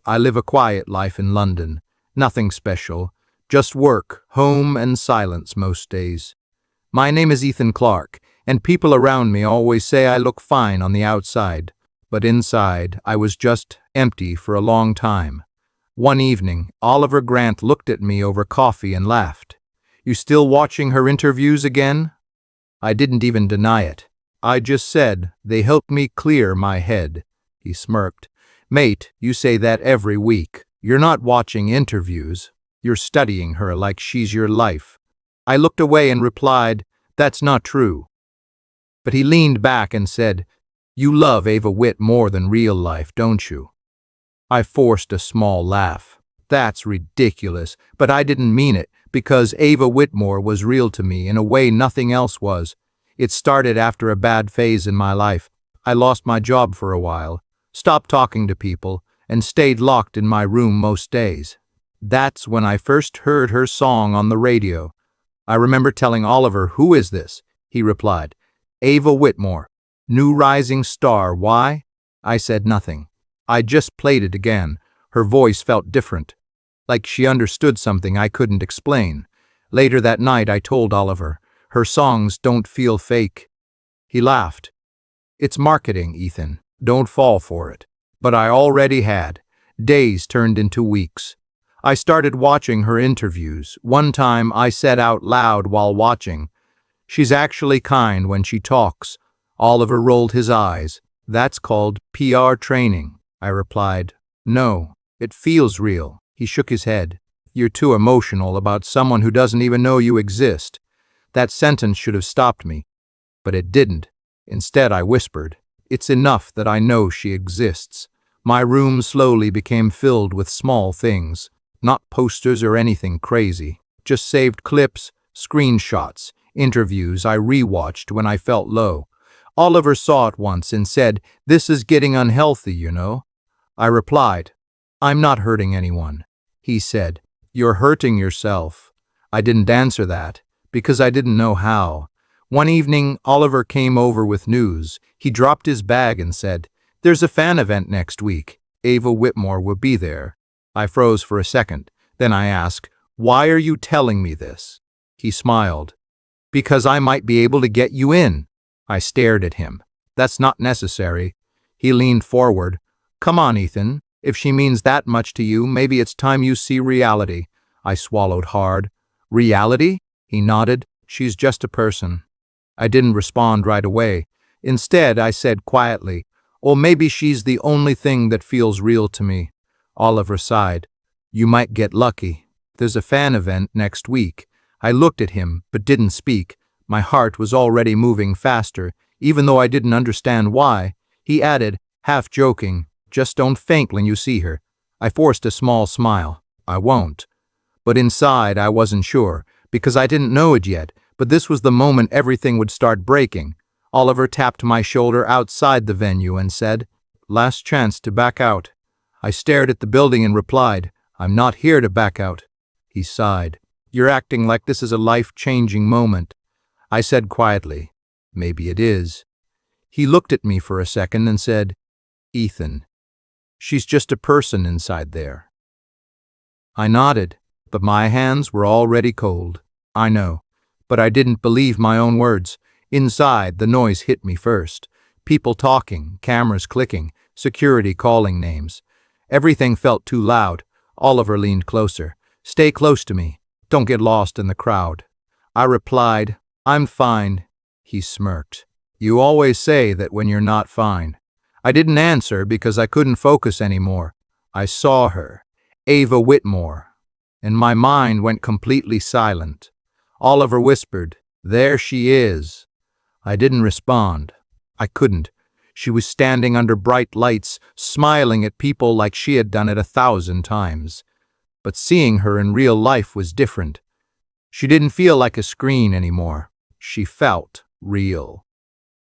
I live a quiet life in London. Nothing special. Just work, home, and silence most days. My name is Ethan Clarke, and people around me always say I look fine on the outside. But inside, I was just empty for a long time. One evening, Oliver Grant looked at me over coffee and laughed. "You still watching her interviews again?" I didn't even deny it. I just said, "They helped me clear my head." He smirked. "Mate, you say that every week. You're not watching interviews. You're studying her like she's your life." I looked away and replied, "That's not true." But he leaned back and said, "You love Ava Whitmore more than real life, don't you?" I forced a small laugh. "That's ridiculous, but I didn't mean it, because Ava Whitmore was real to me in a way nothing else was. It started after a bad phase in my life. I lost my job for a while, stopped talking to people, and stayed locked in my room most days. That's when I first heard her song on the radio. I remember telling Oliver, 'Who is this?' He replied, 'Ava Whitmore, new rising star. Why?' I said nothing. I just played it again. Her voice felt different, like she understood something I couldn't explain. Later that night I told Oliver, 'Her songs don't feel fake.' He laughed. 'It's marketing, Ethan. Don't fall for it.' But I already had. Days turned into weeks. I started watching her interviews. One time I said out loud while watching, 'She's actually kind when she talks.' Oliver rolled his eyes. 'That's called PR training.' I replied, 'No, it feels real.' He shook his head. 'You're too emotional about someone who doesn't even know you exist.' That sentence should have stopped me, but it didn't. Instead, I whispered, 'It's enough that I know she exists.' My room slowly became filled with small things, not posters or anything crazy, just saved clips, screenshots, interviews I rewatched when I felt low. Oliver saw it once and said, 'This is getting unhealthy, you know.' I replied, 'I'm not hurting anyone.' He said, 'You're hurting yourself.' I didn't answer that, because I didn't know how. One evening, Oliver came over with news. He dropped his bag and said, 'There's a fan event next week. Ava Whitmore will be there.' I froze for a second. Then I asked, 'Why are you telling me this?' He smiled. 'Because I might be able to get you in.' I stared at him. 'That's not necessary.' He leaned forward. 'Come on, Ethan. If she means that much to you, maybe it's time you see reality.' I swallowed hard. 'Reality?' He nodded. 'She's just a person.' I didn't respond right away. Instead, I said quietly, 'Or maybe she's the only thing that feels real to me.' Oliver sighed. 'You might get lucky. There's a fan event next week.' I looked at him, but didn't speak. My heart was already moving faster, even though I didn't understand why. He added, half joking, 'Just don't faint when you see her.' I forced a small smile. 'I won't.' But inside, I wasn't sure, because I didn't know it yet, but this was the moment everything would start breaking. Oliver tapped my shoulder outside the venue and said, 'Last chance to back out.' I stared at the building and replied, 'I'm not here to back out.' He sighed. 'You're acting like this is a life-changing moment.' I said quietly, 'Maybe it is.' He looked at me for a second and said, 'Ethan, she's just a person inside there.' I nodded, but my hands were already cold. I know, but I didn't believe my own words. Inside, the noise hit me first. People talking, cameras clicking, security calling names. Everything felt too loud. Oliver leaned closer. 'Stay close to me. Don't get lost in the crowd.' I replied, 'I'm fine.' He smirked. 'You always say that when you're not fine.' I didn't answer because I couldn't focus anymore. I saw her, Ava Whitmore, and my mind went completely silent. Oliver whispered, 'There she is.' I didn't respond. I couldn't. She was standing under bright lights, smiling at people like she had done it 1,000 times. But seeing her in real life was different. She didn't feel like a screen anymore. She felt real.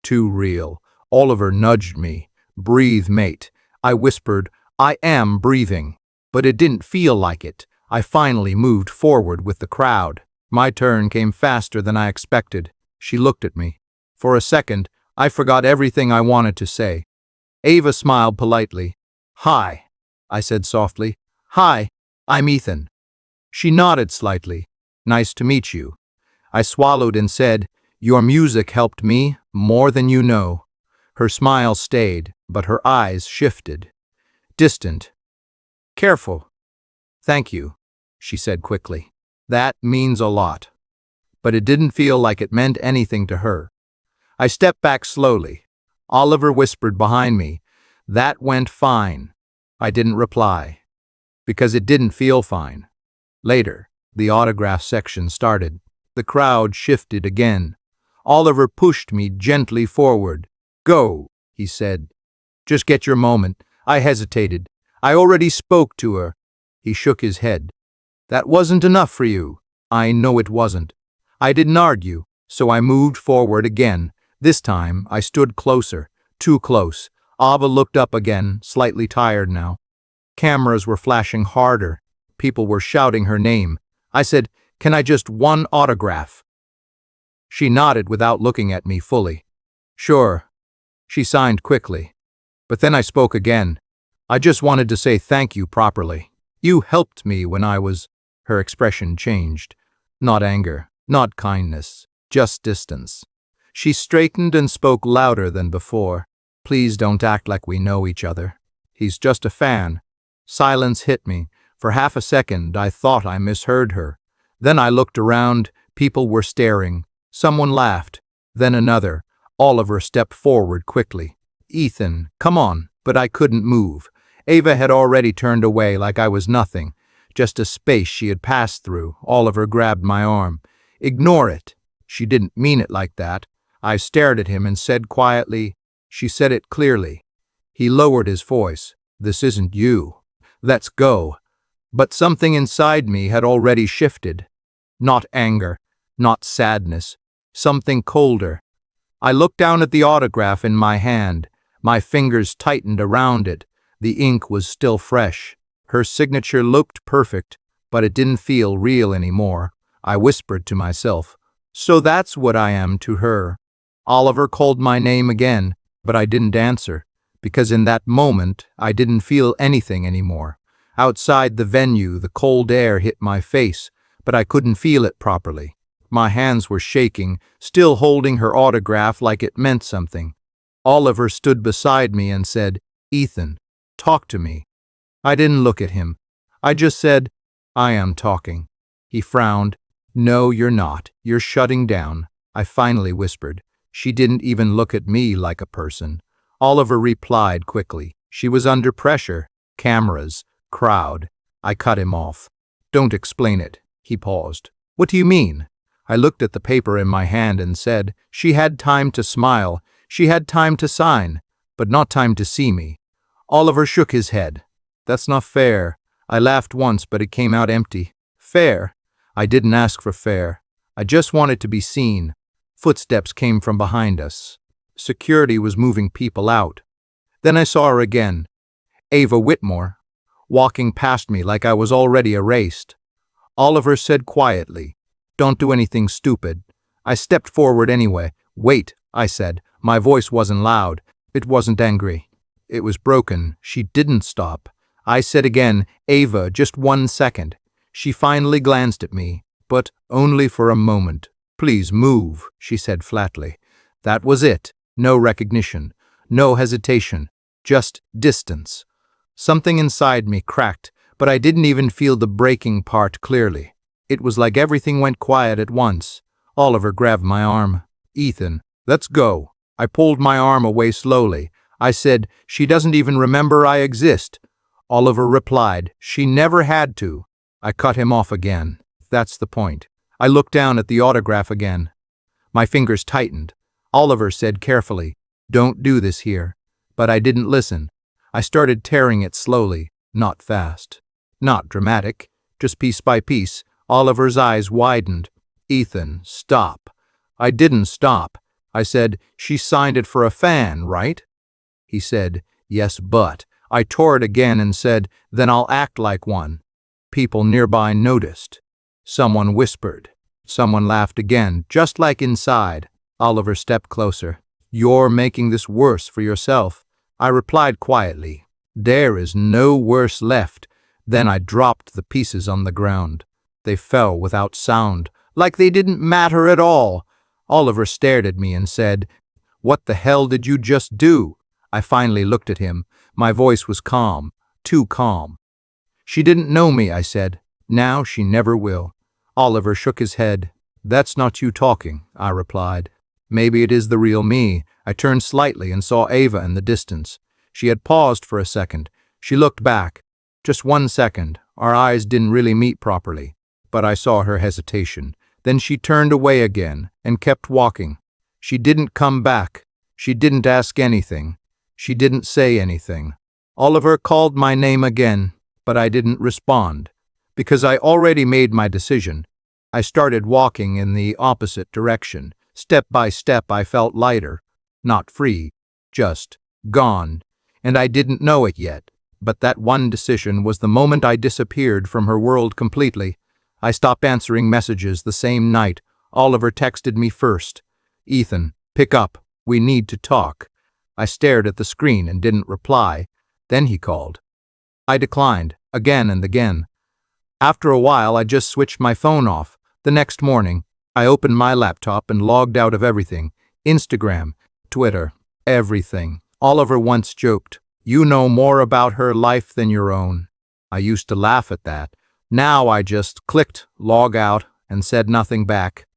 Too real. Oliver nudged me. 'Breathe, mate.' I whispered, 'I am breathing.' But it didn't feel like it. I finally moved forward with the crowd. My turn came faster than I expected. She looked at me. For a second, I forgot everything I wanted to say. Ava smiled politely. 'Hi.' I said softly. Hi, I'm Ethan. She nodded slightly. Nice to meet you. I swallowed and said, Your music helped me more than you know. Her smile stayed, but her eyes shifted. Distant. Careful. Thank you, she said quickly. That means a lot. But it didn't feel like it meant anything to her. I stepped back slowly. Oliver whispered behind me, That went fine. I didn't reply, because it didn't feel fine. Later, the autograph section started. The crowd shifted again. Oliver pushed me gently forward. Go, he said. Just get your moment. I hesitated. I already spoke to her. He shook his head. That wasn't enough for you. I know it wasn't. I didn't argue, so I moved forward again. This time, I stood closer, too close. Ava looked up again, slightly tired now. Cameras were flashing harder. People were shouting her name. I said, Can I just one autograph? She nodded without looking at me fully. Sure. She signed quickly. But then I spoke again. I just wanted to say thank you properly. You helped me when I was... Her expression changed. Not anger, not kindness, just distance. She straightened and spoke louder than before. Please don't act like we know each other. He's just a fan. Silence hit me. For half a second, I thought I misheard her. Then I looked around. People were staring. Someone laughed. Then another. Oliver stepped forward quickly. Ethan, come on. But I couldn't move. Ava had already turned away like I was nothing. Just a space she had passed through. Oliver grabbed my arm. Ignore it. She didn't mean it like that. I stared at him and said quietly, She said it clearly. He lowered his voice. This isn't you. Let's go. But something inside me had already shifted. Not anger, not sadness, something colder. I looked down at the autograph in my hand. My fingers tightened around it. The ink was still fresh. Her signature looked perfect, but it didn't feel real anymore. I whispered to myself, So that's what I am to her. Oliver called my name again, but I didn't answer, because in that moment I didn't feel anything anymore. Outside the venue, the cold air hit my face, but I couldn't feel it properly. My hands were shaking, still holding her autograph like it meant something. Oliver stood beside me and said, Ethan, talk to me. I didn't look at him. I just said, I am talking. He frowned. No, you're not. You're shutting down. I finally whispered. She didn't even look at me like a person. Oliver replied quickly. She was under pressure. Cameras. Crowd. I cut him off. Don't explain it. He paused. What do you mean? I looked at the paper in my hand and said, She had time to smile. She had time to sign, but not time to see me. Oliver shook his head. That's not fair. I laughed once, but it came out empty. Fair? I didn't ask for fair. I just wanted to be seen. Footsteps came from behind us. Security was moving people out. Then I saw her again. Ava Whitmore, walking past me like I was already erased. Oliver said quietly, Don't do anything stupid. I stepped forward anyway. Wait, I said. My voice wasn't loud. It wasn't angry. It was broken. She didn't stop. I said again, Ava, just 1 second. She finally glanced at me, but only for a moment. Please move, she said flatly. That was it. No recognition. No hesitation. Just distance. Something inside me cracked, but I didn't even feel the breaking part clearly. It was like everything went quiet at once. Oliver grabbed my arm. Ethan, let's go. I pulled my arm away slowly. I said, She doesn't even remember I exist. Oliver replied, She never had to. I cut him off again. That's the point. I looked down at the autograph again. My fingers tightened. Oliver said carefully, Don't do this here. But I didn't listen. I started tearing it slowly, not fast. Not dramatic, just piece by piece. Oliver's eyes widened. Ethan, stop. I didn't stop. I said, She signed it for a fan, right? He said, Yes, but. I tore it again and said, Then I'll act like one. People nearby noticed. Someone whispered. Someone laughed again, just like inside. Oliver stepped closer. You're making this worse for yourself. I replied quietly. There is no worse left. Then I dropped the pieces on the ground. They fell without sound, like they didn't matter at all. Oliver stared at me and said, "What the hell did you just do?" I finally looked at him. My voice was calm, too calm. "She didn't know me," I said. "Now she never will." Oliver shook his head. "That's not you talking," I replied. "Maybe it is the real me." I turned slightly and saw Ava in the distance. She had paused for a second. She looked back. Just 1 second. Our eyes didn't really meet properly, but I saw her hesitation. Then she turned away again and kept walking. She didn't come back. She didn't ask anything. She didn't say anything. Oliver called my name again, but I didn't respond, because I already made my decision. I started walking in the opposite direction. Step by step, I felt lighter, not free, just gone, and I didn't know it yet. But that one decision was the moment I disappeared from her world completely. I stopped answering messages the same night. Oliver texted me first. "Ethan, pick up. We need to talk." I stared at the screen and didn't reply. Then he called. I declined, again and again. After a while, I just switched my phone off. The next morning, I opened my laptop and logged out of everything. Instagram, Twitter, everything. Oliver once joked, "You know more about her life than your own." I used to laugh at that. Now I just clicked log out and said nothing back.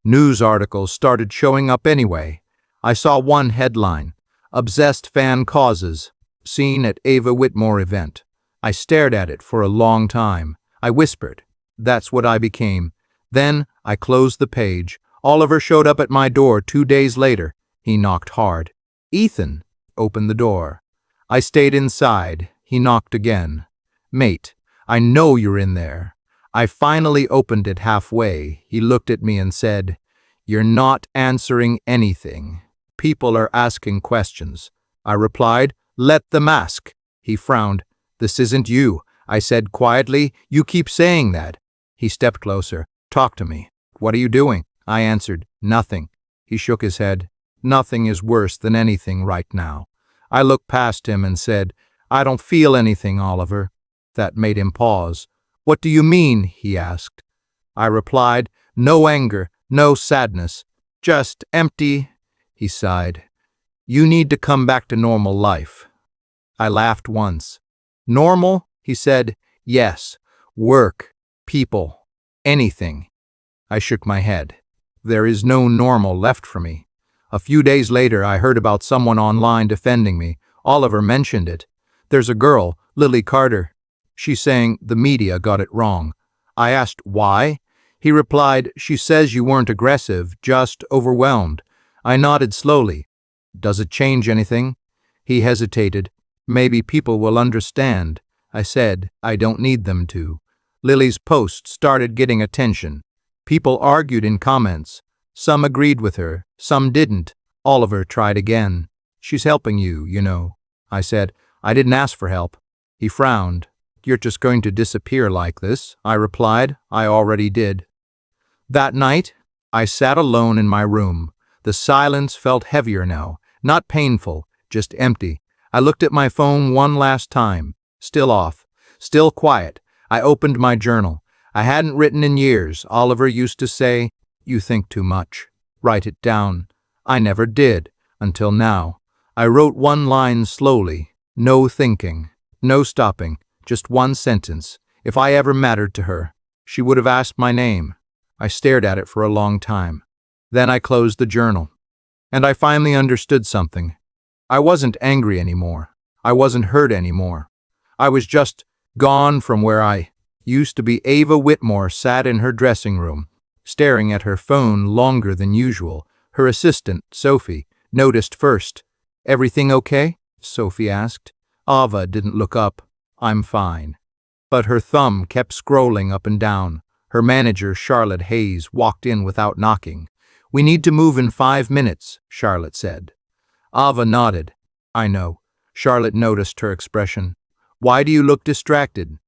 News articles started showing up anyway. I saw one headline, "Obsessed fan causes, seen at Ava Whitmore event." I stared at it for a long time. I whispered, "That's what I became." Then I closed the page. Oliver showed up at my door 2 days later. He knocked hard. "Ethan, open the door." I stayed inside. He knocked again. "Mate, I know you're in there." I finally opened it halfway. He looked at me and said, "You're not answering anything. People are asking questions." I replied, "Let them ask." He frowned. "This isn't you," I said quietly. "You keep saying that." He stepped closer. "Talk to me." "What are you doing?" I answered, "Nothing." He shook his head. "Nothing is worse than anything right now." I looked past him and said, "I don't feel anything, Oliver." That made him pause. "What do you mean?" he asked. I replied, "No anger, no sadness, just empty." He sighed. "You need to come back to normal life." I laughed once. "Normal?" he said. "Yes. Work, people, anything." I shook my head. There is no normal left for me. A few days later, I heard about someone online defending me. Oliver mentioned it. "There's a girl, Lily Carter. She's saying the media got it wrong." I asked why. He replied, "She says you weren't aggressive, just overwhelmed." I nodded slowly. "Does it change anything?" He hesitated. "Maybe people will understand." I said, "I don't need them to." Lily's post started getting attention. People argued in comments. Some agreed with her, some didn't. Oliver tried again. "She's helping you, you know." I said, "I didn't ask for help." He frowned. "You're just going to disappear like this?" I replied, "I already did." That night, I sat alone in my room. The silence felt heavier now, not painful, just empty. I looked at my phone one last time. Still off, still quiet. I opened my journal. I hadn't written in years. Oliver used to say, "You think too much. Write it down." I never did, until now. I wrote one line slowly. No thinking, no stopping, just one sentence. If I ever mattered to her, she would have asked my name. I stared at it for a long time. Then I closed the journal. And I finally understood something. I wasn't angry anymore. I wasn't hurt anymore. I was just gone from where I used to be. Ava Whitmore sat in her dressing room, staring at her phone longer than usual. Her assistant, Sophie, noticed first. "Everything okay?" Sophie asked. Ava didn't look up. "I'm fine." But her thumb kept scrolling up and down. Her manager, Charlotte Hayes, walked in without knocking. "We need to move in 5 minutes," Charlotte said. Ava nodded. "I know." Charlotte noticed her expression. "Why do you look distracted?"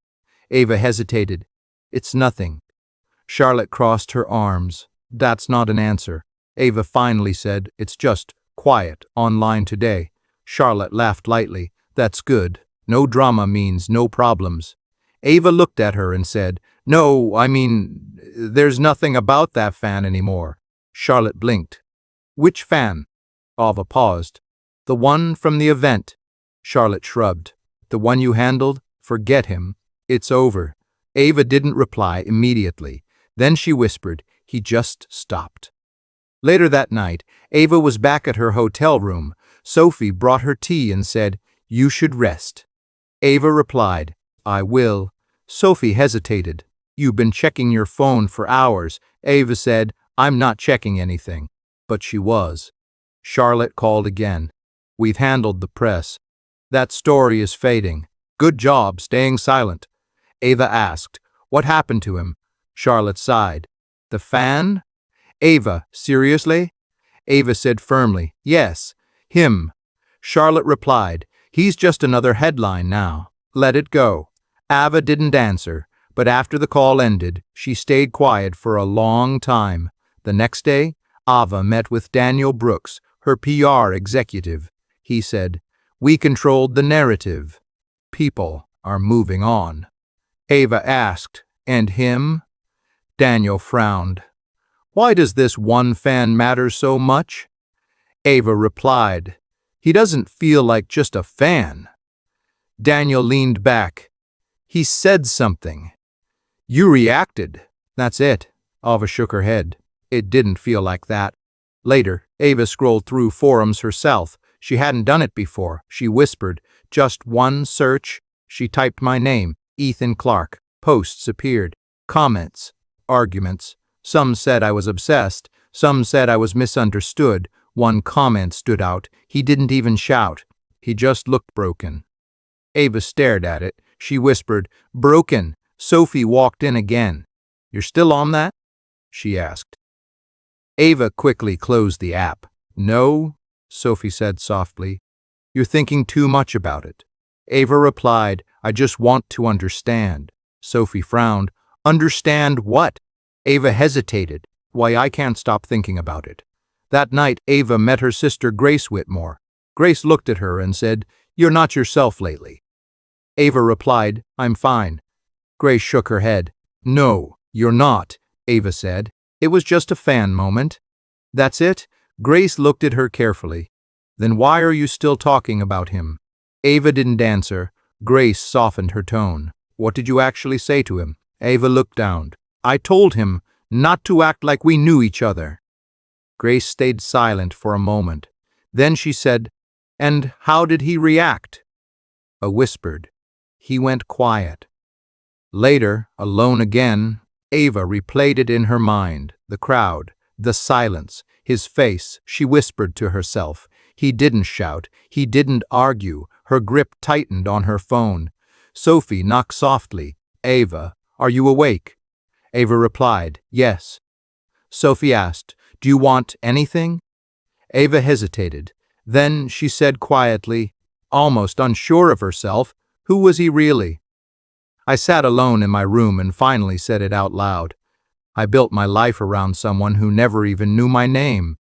Ava hesitated. "It's nothing." Charlotte crossed her arms. "That's not an answer." Ava finally said, "It's just quiet online today." Charlotte laughed lightly. "That's good. No drama means no problems. Ava looked at her and said, "No, I mean, there's nothing about that fan anymore." Charlotte blinked. "Which fan?" Ava paused. "The one from the event." Charlotte shrugged. "The one you handled? Forget him. It's over." Ava didn't reply immediately. Then she whispered, "He just stopped." Later that night, Ava was back at her hotel room. Sophie brought her tea and said, "You should rest." Ava replied, "I will." Sophie hesitated. "You've been checking your phone for hours." Ava said, "I'm not checking anything." But she was. Charlotte called again. "We've handled the press. That story is fading. Good job staying silent." Ava asked, "What happened to him?" Charlotte sighed. "The fan?" "Ava, seriously?" Ava said firmly, "Yes, him." Charlotte replied, "He's just another headline now. Let it go." Ava didn't answer, but after the call ended, she stayed quiet for a long time. The next day, Ava met with Daniel Brooks, her PR executive. He said, "We controlled the narrative. People are moving on." Ava asked, "And him?" Daniel frowned. "Why does this one fan matter so much?" Ava replied, "He doesn't feel like just a fan." Daniel leaned back. "He said something. You reacted. That's it." Ava shook her head. "It didn't feel like that." Later, Ava scrolled through forums herself. She hadn't done it before. She whispered, "Just one search." She typed my name, Ethan Clarke. Posts appeared. Comments. Arguments. Some said I was obsessed. Some said I was misunderstood. One comment stood out. "He didn't even shout. He just looked broken." Ava stared at it. She whispered, "Broken." Sophie walked in again. "You're still on that?" she asked. Ava quickly closed the app. "No," Sophie said softly. "You're thinking too much about it." Ava replied, "I just want to understand." Sophie frowned. "Understand what?" Ava hesitated. "Why I can't stop thinking about it." That night, Ava met her sister Grace Whitmore. Grace looked at her and said, "You're not yourself lately." Ava replied, "I'm fine." Grace shook her head. "No, you're not," Ava said. "It was just a fan moment." "That's it?" Grace looked at her carefully. "Then why are you still talking about him?" Ava didn't answer. Grace softened her tone. "What did you actually say to him?" Ava looked down. "I told him not to act like we knew each other." Grace stayed silent for a moment. Then she said, "And how did he react?" I whispered. "He went quiet." Later, alone again, Ava replayed it in her mind. The crowd, the silence, his face. She whispered to herself. He didn't shout. He didn't argue. Her grip tightened on her phone. Sophie knocked softly. "Ava, are you awake?" Ava replied, "Yes." Sophie asked, "Do you want anything?" Ava hesitated. Then she said quietly, almost unsure of herself, "Who was he really?" I sat alone in my room and finally said it out loud. I built my life around someone who never even knew my name.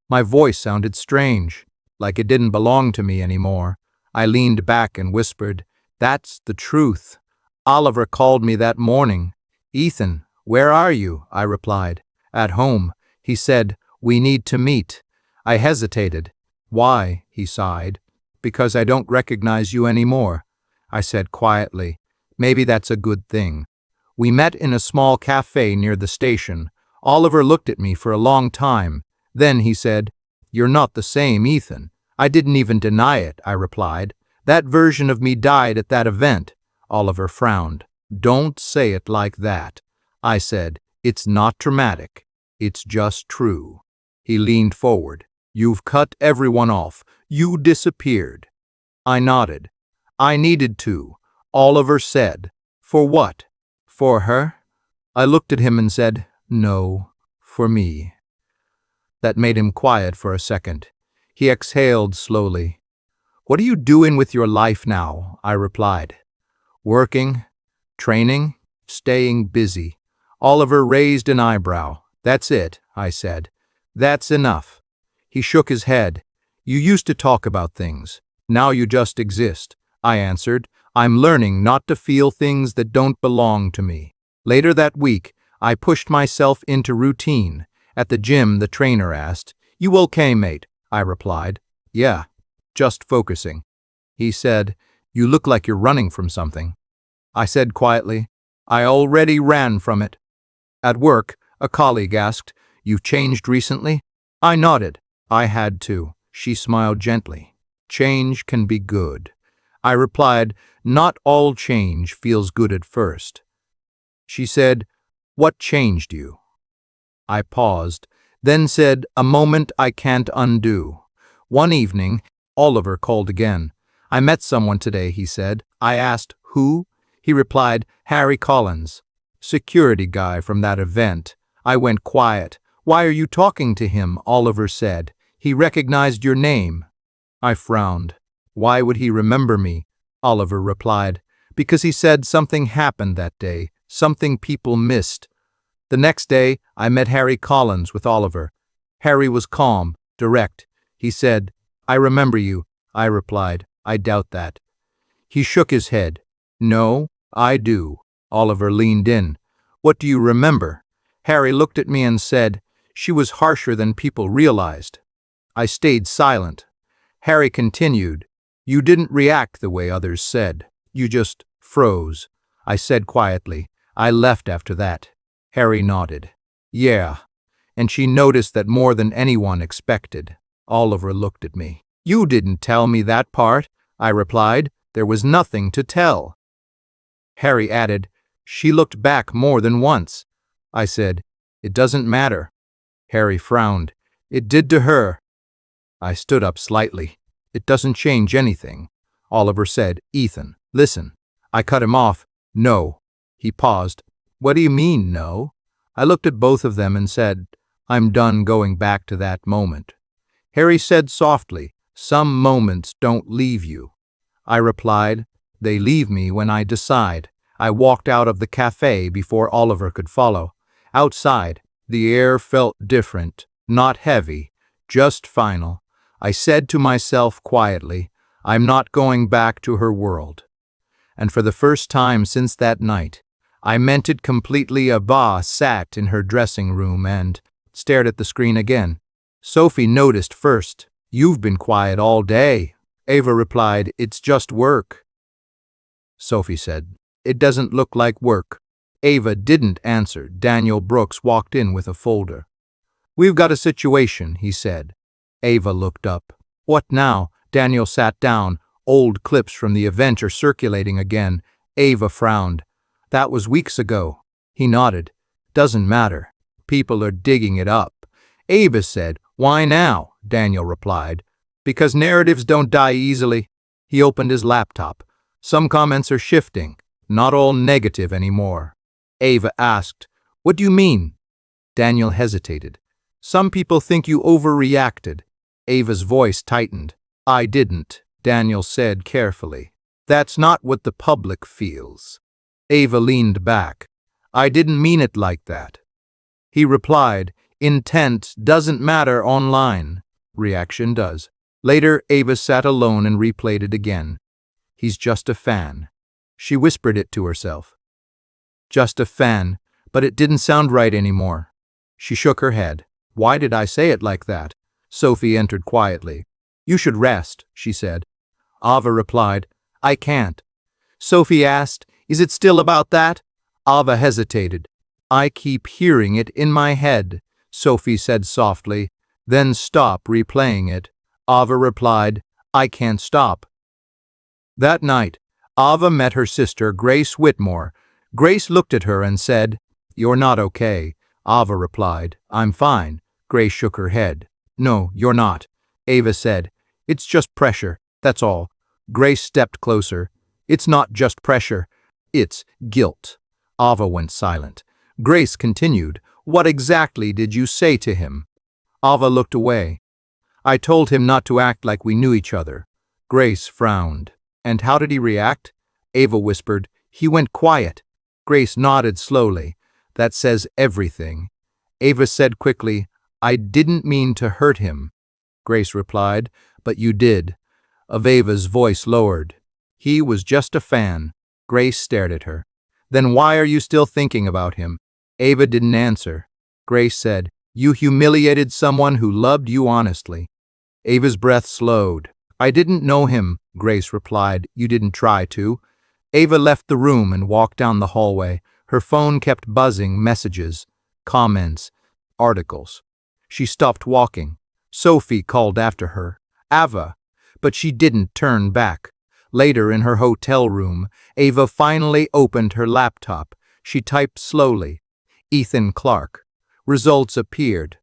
My voice sounded strange, like it didn't belong to me anymore. I leaned back and whispered, "That's the truth. Oliver called me that morning. 'Ethan, where are you?' I replied. 'At home.' He said, 'We need to meet.' I hesitated. 'Why?' he sighed. 'Because I don't recognize you anymore.' I said quietly, 'Maybe that's a good thing.' We met in a small cafe near the station. Oliver looked at me for a long time. Then he said, 'You're not the same Ethan.' I didn't even deny it, I replied. 'That version of me died at that event.' Oliver frowned. 'Don't say it like that.' I said, 'It's not dramatic. It's just true.' He leaned forward. 'You've cut everyone off. You disappeared.' I nodded. 'I needed to.' Oliver said, 'For what?' 'For her?' I looked at him and said, 'No, for me.' That made him quiet for a second. He exhaled slowly. 'What are you doing with your life now?' I replied. 'Working, training, staying busy.' Oliver raised an eyebrow. 'That's it,' I said. 'That's enough.' He shook his head. 'You used to talk about things. Now you just exist.' I answered. I'm learning not to feel things that don't belong to me. Later that week, I pushed myself into routine. At the gym, the trainer asked, "You okay, mate?" I replied, "Yeah, just focusing." He said, "You look like you're running from something." I said quietly, "I already ran from it." At work, a colleague asked, "You've changed recently?" I nodded. I had to. She smiled gently. "Change can be good." I replied, "Not all change feels good at first." She said, "What changed you?" I paused, then said, "A moment I can't undo." One evening, Oliver called again. "I met someone today," he said. I asked, "Who?" He replied, "Harry Collins, security guy from that event." I went quiet. "Why are you talking to him?" Oliver said. "He recognized your name." I frowned. "Why would he remember me?" Oliver replied, "Because he said something happened that day, something people missed." The next day, I met Harry Collins with Oliver. Harry was calm, direct. He said, "I remember you." I replied, "I doubt that." He shook his head. "No, I do." Oliver leaned in. "What do you remember?" Harry looked at me and said, "She was harsher than people realized." I stayed silent. Harry continued, "You didn't react the way others said. You just froze." I said quietly, "I left after that." Harry nodded. "Yeah." And she noticed that more than anyone expected. Oliver looked at me. "You didn't tell me that part," I replied. "There was nothing to tell." Harry added, "She looked back more than once." I said, "It doesn't matter." Harry frowned. "It did to her." I stood up slightly. "It doesn't change anything." Oliver said, "Ethan, listen." I cut him off. "No." He paused. "What do you mean, no?" I looked at both of them and said, "I'm done going back to that moment." Harry said softly, "Some moments don't leave you." I replied, "They leave me when I decide." I walked out of the cafe before Oliver could follow. Outside, the air felt different, not heavy, just final. I said to myself quietly, "I'm not going back to her world." And for the first time since that night, I meant it completely. Ava sat in her dressing room and stared at the screen again. Sophie noticed first. "You've been quiet all day." Ava replied, "It's just work." Sophie said, "It doesn't look like work." Ava didn't answer. Daniel Brooks walked in with a folder. "We've got a situation," he said. Ava looked up. "What now?" Daniel sat down. "Old clips from the event are circulating again." Ava frowned. "That was weeks ago." He nodded. "Doesn't matter. People are digging it up." Ava said, "Why now?" Daniel replied, "Because narratives don't die easily." He opened his laptop. "Some comments are shifting, not all negative anymore." Ava asked, "What do you mean?" Daniel hesitated. "Some people think you overreacted." Ava's voice tightened. "I didn't," Daniel said carefully. "That's not what the public feels." Ava leaned back. "I didn't mean it like that." He replied, "Intent doesn't matter online. Reaction does." Later, Ava sat alone and replayed it again. "He's just a fan." She whispered it to herself. Just a fan, but it didn't sound right anymore. She shook her head. "Why did I say it like that?" Sophie entered quietly. "You should rest," she said. Ava replied, "I can't." Sophie asked, "Is it still about that?" Ava hesitated. "I keep hearing it in my head," Sophie said softly. "Then stop replaying it." Ava replied, "I can't stop." That night, Ava met her sister, Grace Whitmore. Grace looked at her and said, "You're not okay." Ava replied, "I'm fine." Grace shook her head. "No, you're not." Ava said, "It's just pressure, that's all." Grace stepped closer. "It's not just pressure. It's guilt." Ava went silent. Grace continued, "What exactly did you say to him?" Ava looked away. "I told him not to act like we knew each other." Grace frowned. "And how did he react?" Ava whispered, "He went quiet." Grace nodded slowly. "That says everything." Ava said quickly, "I didn't mean to hurt him." Grace replied, "But you did." Ava's voice lowered. He was just a fan. Grace stared at her. Then why are you still thinking about him? Ava didn't answer. Grace said, You humiliated someone who loved you honestly. Ava's breath slowed. I didn't know him, Grace replied. You didn't try to. Ava left the room and walked down the hallway. Her phone kept buzzing messages, comments, articles. She stopped walking. Sophie called after her. Ava. But she didn't turn back. Later in her hotel room, Ava finally opened her laptop. She typed slowly. Ethan Clarke. Results appeared.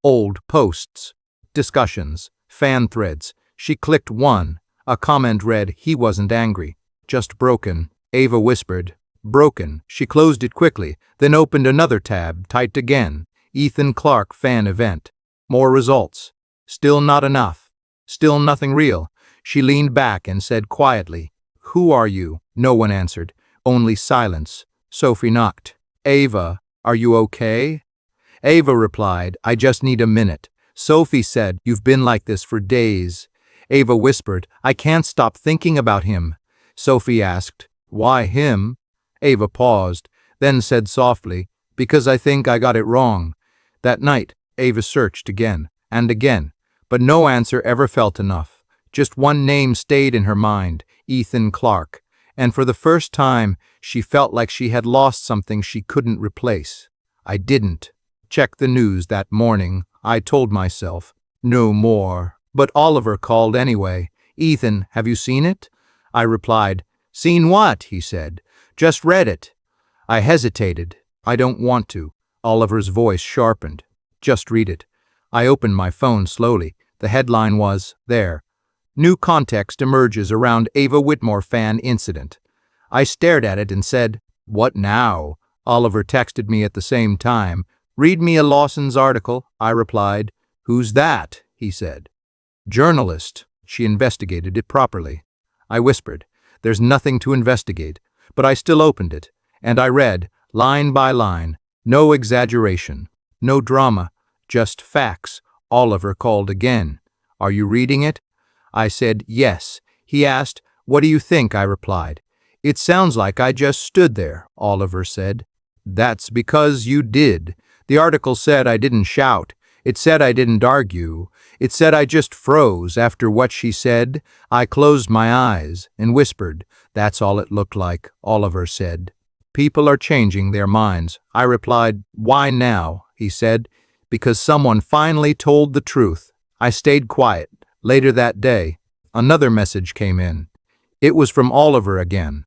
Old posts. Discussions. Fan threads. She clicked one. A comment read, He wasn't angry. Just broken. Ava whispered. Broken. She closed it quickly, then opened another tab, typed again. Ethan Clarke fan event. More results. Still not enough. Still nothing real. She leaned back and said quietly, Who are you? No one answered. Only silence. Sophie knocked. Ava, are you okay? Ava replied, I just need a minute. Sophie said, You've been like this for days. Ava whispered, I can't stop thinking about him. Sophie asked, Why him? Ava paused, then said softly, Because I think I got it wrong. That night, Ava searched again and again, but no answer ever felt enough. Just one name stayed in her mind, Ethan Clarke, and for the first time, she felt like she had lost something she couldn't replace. I didn't check the news that morning, I told myself. No more. But Oliver called anyway. Ethan, have you seen it? I replied. Seen what? He said. Just read it. I hesitated. I don't want to. Oliver's voice sharpened. Just read it. I opened my phone slowly. The headline was, There. New context emerges around Ava Whitmore fan incident. I stared at it and said, What now? Oliver texted me at the same time. Read me a Lawson's article, I replied. Who's that? He said. Journalist. She investigated it properly. I whispered, There's nothing to investigate, but I still opened it, and I read, line by line, no exaggeration, no drama, just facts. Oliver called again. Are you reading it? I said, Yes. He asked, What do you think? I replied. It sounds like I just stood there, Oliver said. That's because you did. The article said I didn't shout. It said I didn't argue. It said I just froze after what she said. I closed my eyes and whispered. That's all it looked like, Oliver said. People are changing their minds. I replied, Why now? He said, Because someone finally told the truth. I stayed quiet. Later that day, another message came in. It was from Oliver again.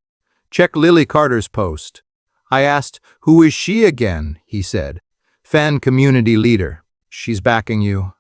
Check Lily Carter's post. I asked, Who is she again? He said. Fan community leader. She's backing you.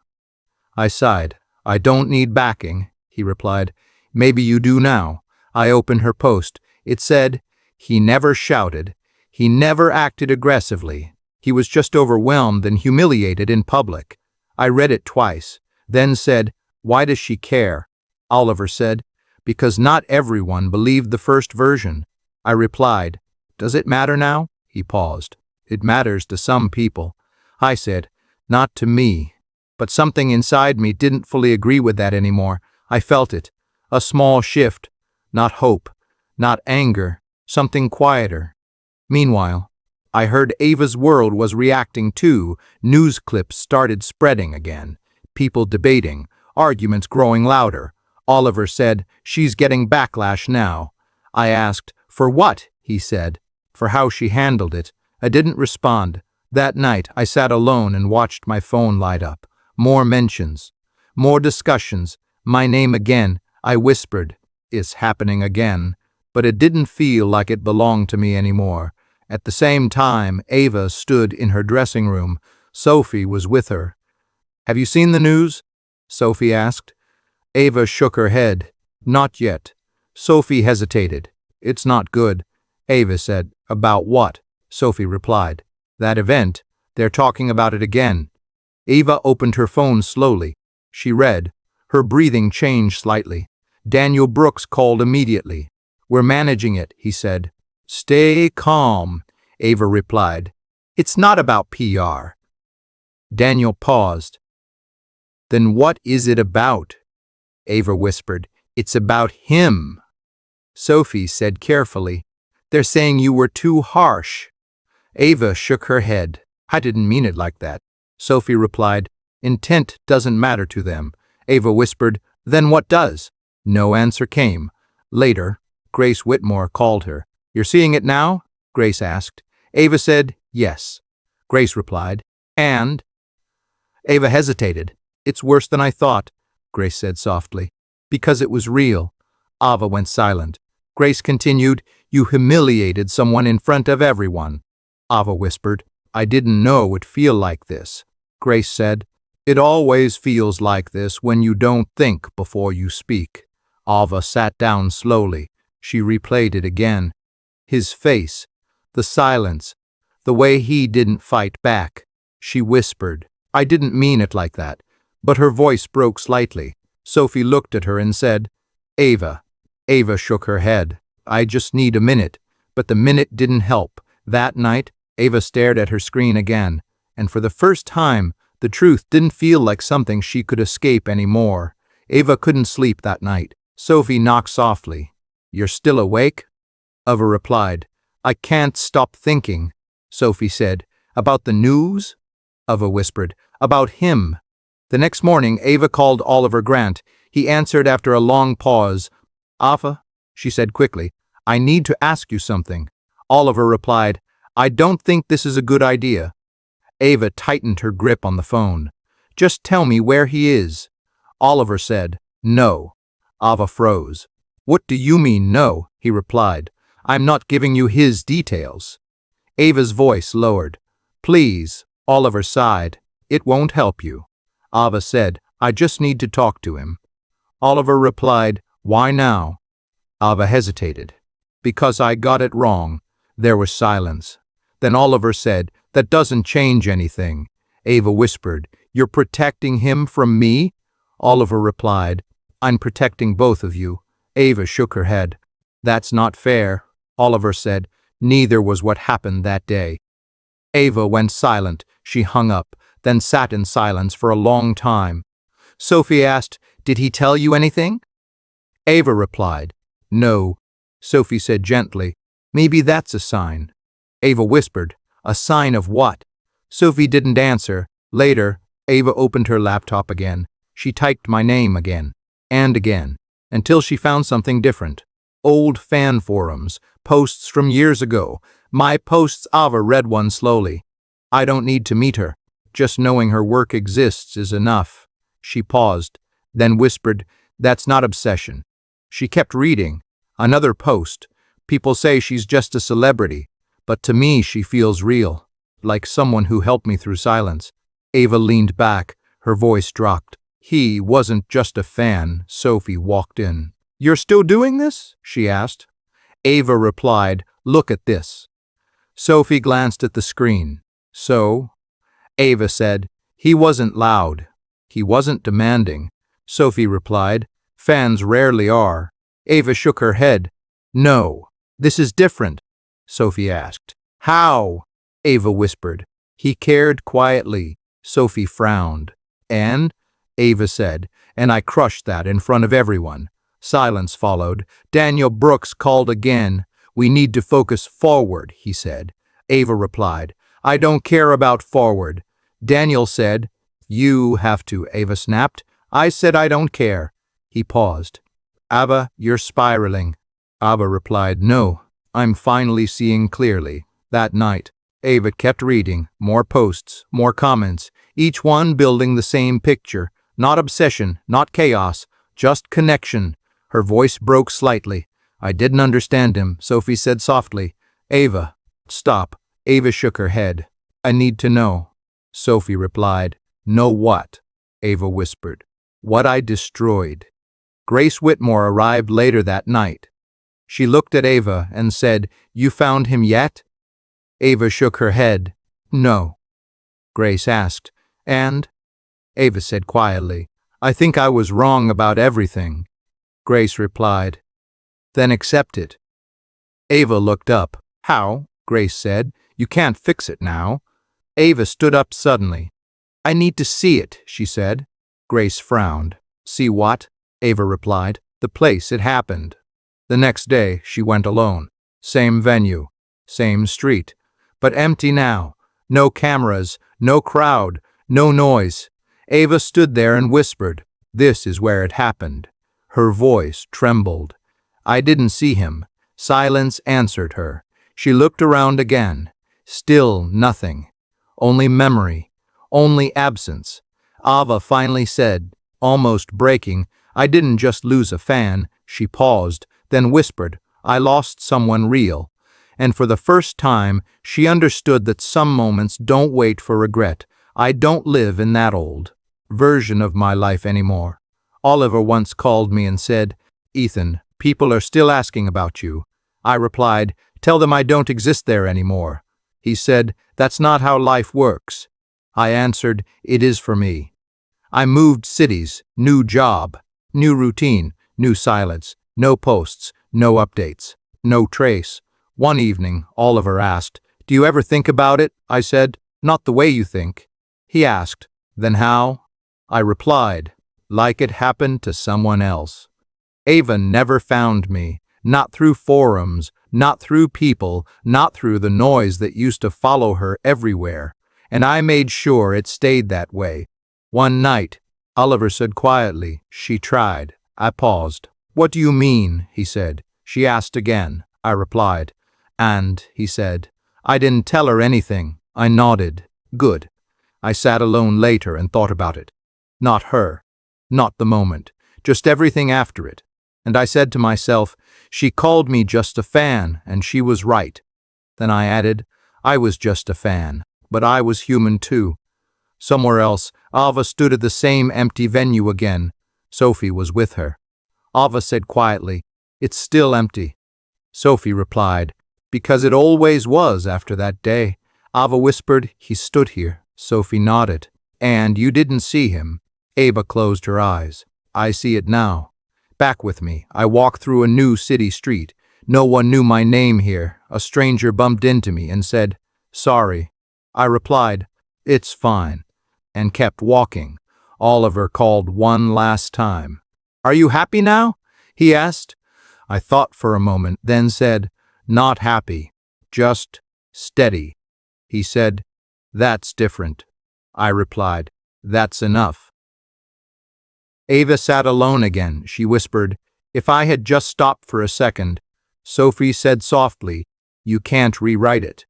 I sighed. I don't need backing, he replied. Maybe you do now. I opened her post. It said, He never shouted. He never acted aggressively. He was just overwhelmed and humiliated in public. I read it twice, then said, Why does she care? Oliver said, Because not everyone believed the first version. I replied, Does it matter now? He paused. It matters to some people. I said, Not to me. But something inside me didn't fully agree with that anymore. I felt it. A small shift. Not hope. Not anger. Something quieter. Meanwhile, I heard Ava's world was reacting too. News clips started spreading again. People debating. Arguments growing louder. Oliver said, She's getting backlash now. I asked, For what? He said. For how she handled it. I didn't respond. That night, I sat alone and watched my phone light up. More mentions. More discussions. My name again. I whispered, It's happening again. But it didn't feel like it belonged to me anymore. At the same time, Ava stood in her dressing room. Sophie was with her. Have you seen the news? Sophie asked. Ava shook her head. Not yet. Sophie hesitated. It's not good. Ava said. About what? Sophie replied. That event. They're talking about it again. Ava opened her phone slowly. She read. Her breathing changed slightly. Daniel Brooks called immediately. We're managing it, he said. Stay calm, Ava replied. It's not about PR. Daniel paused. Then what is it about? Ava whispered. It's about him. Sophie said carefully. They're saying you were too harsh. Ava shook her head. I didn't mean it like that. Sophie replied. Intent doesn't matter to them. Ava whispered. Then what does? No answer came. Later, Grace Whitmore called her. You're seeing it now? Grace asked. Ava said, yes. Grace replied. And? Ava hesitated. It's worse than I thought, Grace said softly. Because it was real. Ava went silent. Grace continued, you humiliated someone in front of everyone. Ava whispered, I didn't know it'd feel like this. Grace said, it always feels like this when you don't think before you speak. Ava sat down slowly. She replayed it again. His face, the silence, the way he didn't fight back. She whispered, I didn't mean it like that. But her voice broke slightly. Sophie looked at her and said, Ava. Ava shook her head. I just need a minute. But the minute didn't help. That night, Ava stared at her screen again, and for the first time, the truth didn't feel like something she could escape anymore. Ava couldn't sleep that night. Sophie knocked softly. You're still awake? Ava replied. I can't stop thinking. Sophie said. About the news? Ava whispered. About him. The next morning, Ava called Oliver Grant. He answered after a long pause. Ava, she said quickly, I need to ask you something. Oliver replied, I don't think this is a good idea. Ava tightened her grip on the phone. Just tell me where he is. Oliver said, no. Ava froze. What do you mean, no? He replied. I'm not giving you his details. Ava's voice lowered. Please, Oliver sighed. It won't help you. Ava said, I just need to talk to him. Oliver replied, why now? Ava hesitated. Because I got it wrong. There was silence. Then Oliver said, that doesn't change anything. Ava whispered, you're protecting him from me? Oliver replied, I'm protecting both of you. Ava shook her head. That's not fair, Oliver said. Neither was what happened that day. Ava went silent. She hung up, then sat in silence for a long time. Sophie asked, did he tell you anything? Ava replied, no. Sophie said gently, maybe that's a sign. Ava whispered, a sign of what? Sophie didn't answer. Later, Ava opened her laptop again. She typed my name again, and again, until she found something different. Old fan forums, posts from years ago. My posts. Ava read one slowly. I don't need to meet her. Just knowing her work exists is enough. She paused, then whispered, that's not obsession. She kept reading. Another post. People say she's just a celebrity, but to me she feels real, like someone who helped me through silence. Ava leaned back. Her voice dropped. He wasn't just a fan. Sophie walked in. You're still doing this? She asked. Ava replied, look at this. Sophie glanced at the screen. So? Ava said, he wasn't loud. He wasn't demanding. Sophie replied, fans rarely are. Ava shook her head. No, this is different. Sophie asked. How? Ava whispered. He cared quietly. Sophie frowned. And? Ava said, and I crushed that in front of everyone. Silence followed. Daniel Brooks called again. We need to focus forward, he said. Ava replied, I don't care about forward. Daniel said, you have to, Ava snapped. I said I don't care. He paused. Ava, you're spiraling. Ava replied, no, I'm finally seeing clearly. That night, Ava kept reading, more posts, more comments, each one building the same picture. Not obsession, not chaos, just connection. Her voice broke slightly. I didn't understand him, Sophie said softly. Ava, stop. Ava shook her head. I need to know. Sophie replied, know what? Ava whispered. What I destroyed. Grace Whitmore arrived later that night. She looked at Ava and said, you found him yet? Ava shook her head. No. Grace asked, and? Ava said quietly, I think I was wrong about everything. Grace replied, then accept it. Ava looked up. How? Grace said. You can't fix it now. Ava stood up suddenly. I need to see it, she said. Grace frowned. See what? Ava replied. The place it happened. The next day, she went alone. Same venue, same street, but empty now. No cameras, no crowd, no noise. Ava stood there and whispered, "This is where it happened." Her voice trembled. I didn't see him. Silence answered her. She looked around again. Still nothing. Only memory. Only absence. Ava finally said, almost breaking, "I didn't just lose a fan." She paused, then whispered, "I lost someone real." And for the first time, she understood that some moments don't wait for regret. I don't live in that old version of my life anymore. Oliver once called me and said, "Ethan, people are still asking about you." I replied, "Tell them I don't exist there anymore." He said, "That's not how life works." I answered, "It is for me." I moved cities, new job, new routine, new silence, no posts, no updates, no trace. One evening, Oliver asked, "Do you ever think about it?" I said, "Not the way you think." He asked, "Then how?" I replied, "Like it happened to someone else." Ava never found me, not through forums, not through people, not through the noise that used to follow her everywhere, and I made sure it stayed that way. One night, Oliver said quietly, "She tried." I paused. "What do you mean?" he said. "She asked again." I replied. "And," he said, "I didn't tell her anything." I nodded. "Good." I sat alone later and thought about it. Not her. Not the moment. Just everything after it. And I said to myself, she called me just a fan, and she was right. Then I added, I was just a fan, but I was human too. Somewhere else, Ava stood at the same empty venue again. Sophie was with her. Ava said quietly, "It's still empty." Sophie replied, "Because it always was after that day." Ava whispered, "He stood here." Sophie nodded. "And you didn't see him." Ava closed her eyes. "I see it now." Back with me, I walked through a new city street. No one knew my name here. A stranger bumped into me and said, "Sorry." I replied, "It's fine," and kept walking. Oliver called one last time. "Are you happy now?" he asked. I thought for a moment, then said, "Not happy, just steady." He said, "That's different." I replied, "That's enough." Ava sat alone again. She whispered, "If I had just stopped for a second." Sophie said softly, "You can't rewrite it."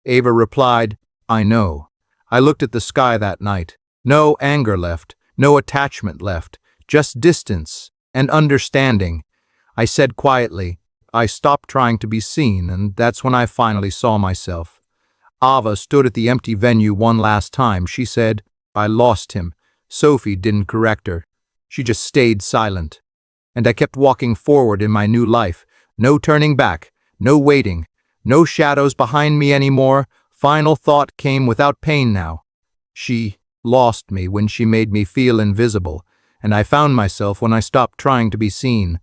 Ava replied, "I know." I looked at the sky that night. No anger left, no attachment left, just distance and understanding. I said quietly, I stopped trying to be seen, and that's when I finally saw myself. Ava stood at the empty venue one last time. She said, "I lost him." Sophie didn't correct her. She just stayed silent. And I kept walking forward in my new life. No turning back, no waiting, no shadows behind me anymore. Final thought came without pain now. She lost me when she made me feel invisible, and I found myself when I stopped trying to be seen.